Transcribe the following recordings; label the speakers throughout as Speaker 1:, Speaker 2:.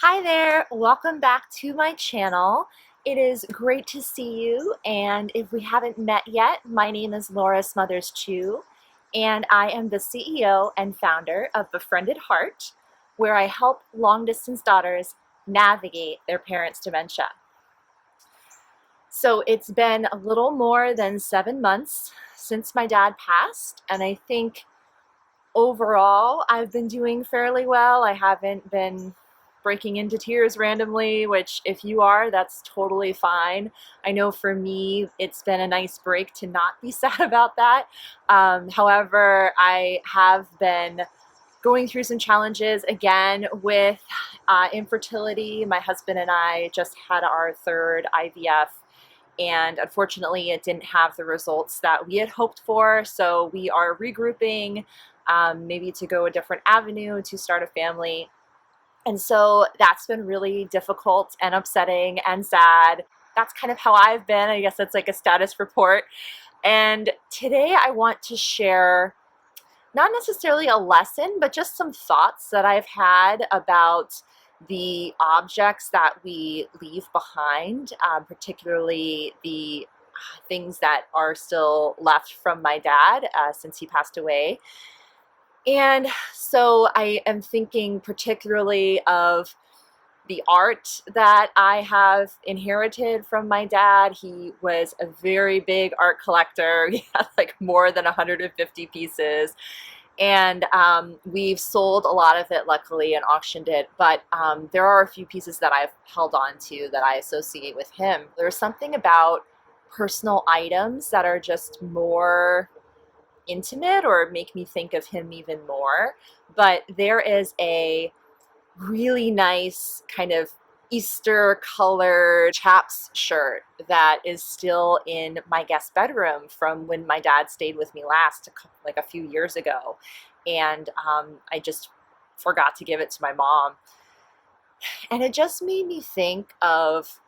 Speaker 1: Hi there, welcome back to my channel. It is great to see you, and if we haven't met yet, my name is Laura Smothers-Chu, and I am the CEO and founder of Befriended Heart, where I help long-distance daughters navigate their parents' dementia. So it's been a little more than 7 months since my dad passed, and I think overall I've been doing fairly well. I haven't been breaking into tears randomly, which if you are, that's totally fine. I know for me, it's been a nice break to not be sad about that. However, I have been going through some challenges again with infertility. My husband and I just had our third IVF, and unfortunately it didn't have the results that we had hoped for, so we are regrouping, maybe to go a different avenue to start a family. And so that's been really difficult and upsetting and sad. That's kind of how I've been. I guess that's like a status report. And today I want to share not necessarily a lesson, but just some thoughts that I've had about the objects that we leave behind, particularly the things that are still left from my dad since he passed away. And so I am thinking particularly of the art that I have inherited from my dad. He was a very big art collector. He had like more than 150 pieces. And we've sold a lot of it, luckily, and auctioned it. But there are a few pieces that I've held on to that I associate with him. There's something about personal items that are just more intimate or make me think of him even more. But there is a really nice kind of Easter colored chaps shirt that is still in my guest bedroom from when my dad stayed with me last, like a few years ago. And I just forgot to give it to my mom. And it just made me think of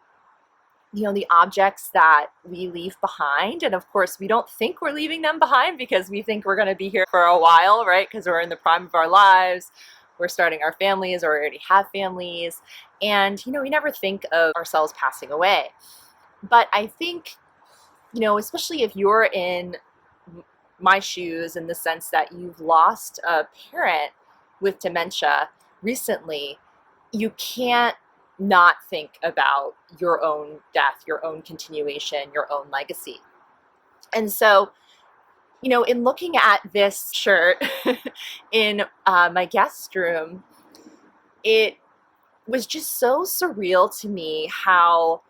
Speaker 1: the objects that we leave behind. And of course, we don't think we're leaving them behind because we think we're going to be here for a while, right? Because we're in the prime of our lives. We're starting our families or already have families. And, we never think of ourselves passing away. But I think, especially if you're in my shoes in the sense that you've lost a parent with dementia recently, you can't not think about your own death, your own continuation, your own legacy. And so, in looking at this shirt in my guest room, it was just so surreal to me how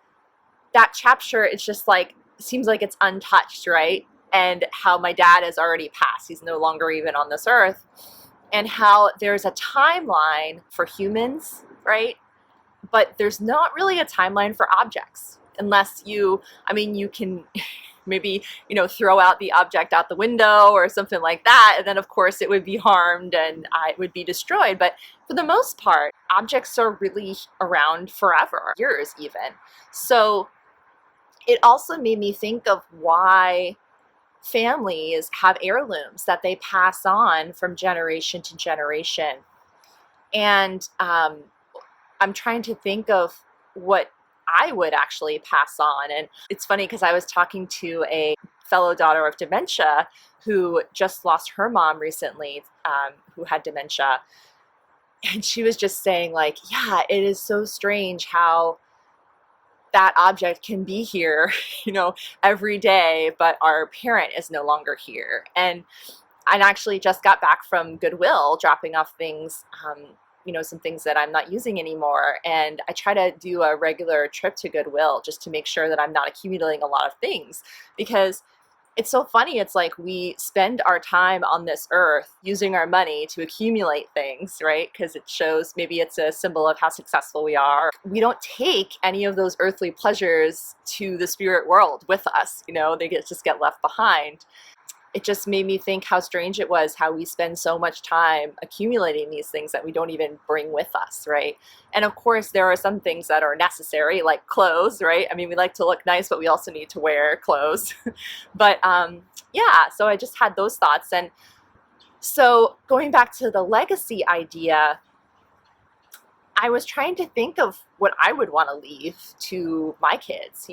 Speaker 1: that chap shirt, it's just like, seems like it's untouched, right? And how my dad has already passed. He's no longer even on this earth. And how there's a timeline for humans, right? But there's not really a timeline for objects unless you can maybe, throw out the object out the window or something like that. And then of course it would be harmed and it would be destroyed. But for the most part, objects are really around forever, years even. So it also made me think of why families have heirlooms that they pass on from generation to generation. And I'm trying to think of what I would actually pass on. And it's funny because I was talking to a fellow daughter of dementia who just lost her mom recently, who had dementia. And she was just saying, like, yeah, it is so strange how that object can be here, every day, but our parent is no longer here. And I actually just got back from Goodwill dropping off things, some things that I'm not using anymore. And I try to do a regular trip to Goodwill just to make sure that I'm not accumulating a lot of things, because it's so funny. It's like we spend our time on this earth using our money to accumulate things, right? Because it shows, maybe it's a symbol of how successful we are. We don't take any of those earthly pleasures to the spirit world with us. They just get left behind. It just made me think how strange it was how we spend so much time accumulating these things that we don't even bring with us, right? And of course, there are some things that are necessary, like clothes, right? I mean, we like to look nice, but we also need to wear clothes. But yeah, so I just had those thoughts. And so going back to the legacy idea, I was trying to think of what I would want to leave to my kids,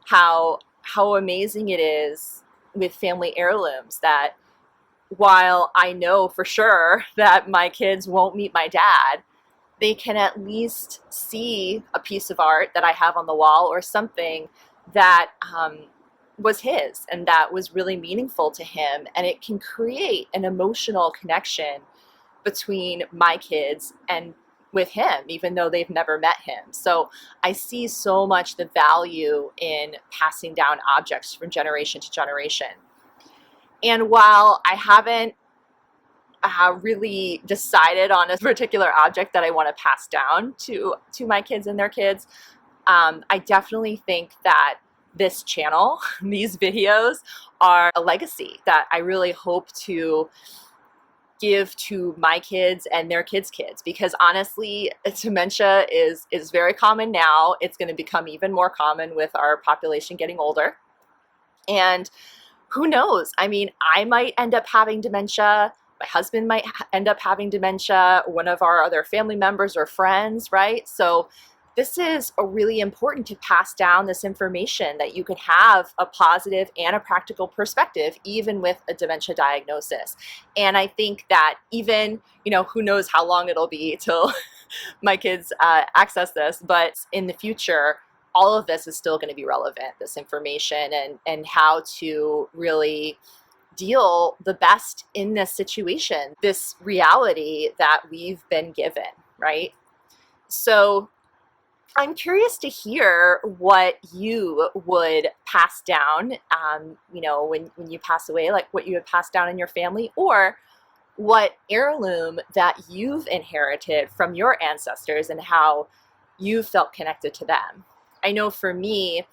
Speaker 1: how amazing it is with family heirlooms that while I know for sure that my kids won't meet my dad, they can at least see a piece of art that I have on the wall or something that was his and that was really meaningful to him. And it can create an emotional connection between my kids and with him, even though they've never met him. So I see so much the value in passing down objects from generation to generation. And while I haven't really decided on a particular object that I want to pass down to my kids and their kids, I definitely think that this channel, these videos, are a legacy that I really hope to give to my kids and their kids' kids, because honestly, dementia is very common now. It's going to become even more common with our population getting older. And who knows? I mean, I might end up having dementia. My husband might end up having dementia, one of our other family members or friends, right? So this is really important to pass down this information that you can have a positive and a practical perspective, even with a dementia diagnosis. And I think that even, who knows how long it'll be till my kids access this, but in the future, all of this is still going to be relevant, this information and how to really deal the best in this situation, this reality that we've been given, right? So I'm curious to hear what you would pass down, when you pass away, like what you would pass down in your family, or what heirloom that you've inherited from your ancestors and how you felt connected to them. I know for me,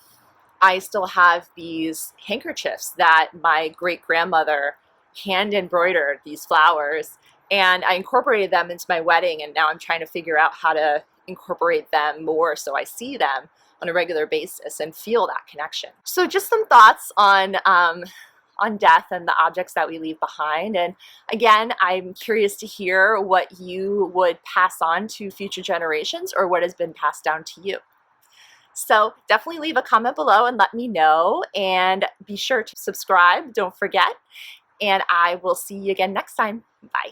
Speaker 1: I still have these handkerchiefs that my great-grandmother hand embroidered, these flowers, and I incorporated them into my wedding, and now I'm trying to figure out how to incorporate them more so I see them on a regular basis and feel that connection. So just some thoughts on death and the objects that we leave behind. And again, I'm curious to hear what you would pass on to future generations or what has been passed down to you. So definitely leave a comment below and let me know, and be sure to subscribe, don't forget, and I will see you again next time. Bye.